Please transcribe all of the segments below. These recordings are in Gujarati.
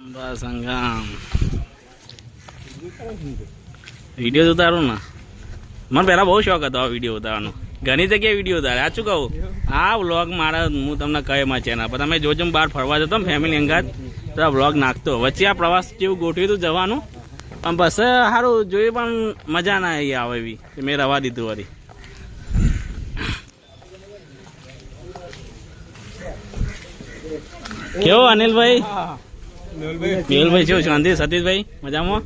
બસ અંગામ વિડીયો ઉતારું ને મને પહેલાં બહુ શોખ હતો આ વિડીયો ઉતારવાનો. ઘણી જગ્યાએ વિડીયો ઉતારે. આ શું કહું, આ વ્લોગ મારા હું તમને કહે મારા ચેનલ પર તમે જોજો. બહાર ફરવા જતો ને ફેમિલી અંગાત તો આ વ્લોગ નાખતો. વચ્ચે આ પ્રવાસ જેવું ગોઠવ્યું હતું જવાનું, પણ બસ સારું જોયું પણ મજા ના આવી આવે એવી મેં રવા દીધું વળી. કેવો અનિલભાઈ? મેહુલભાઈ શું શાંતિ? સતીશભાઈ મજામાં?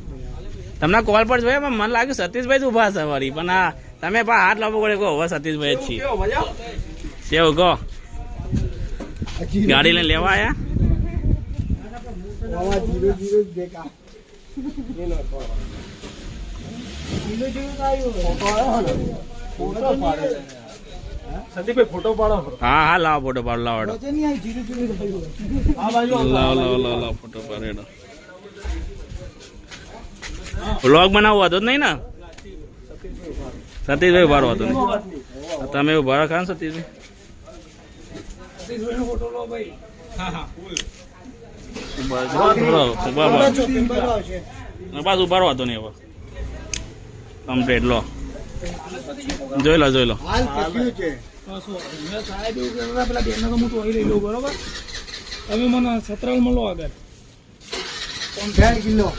તમને કોલ પર જોયા પણ મને લાગ્યું સતીશભાઈ જ ઉભા છે વળી, પણ હા તમે પણ હાથ લાવવો પડે કહો હવે સતીશભાઈ જ છીએ. કેવું કહો, ગાડી લઈને લેવા આયા? હા હા લાવો ફોટો પાડો. લાવો લાવો ફોટો પાડેલો. વ્લોગ બનાવવો હતો જ નહીં ને સતીશભાઈ? ઉભારો હતો નહીં તમે ઉભા રાખા ને સતીશભાઈ? બસ ઉભારો હતો નહીં હવે કમ્પ્લીટ. લો જોઈ લો જોઈ લો. બરોબર તમે મને 17 માં લો આગળ 60 કિલો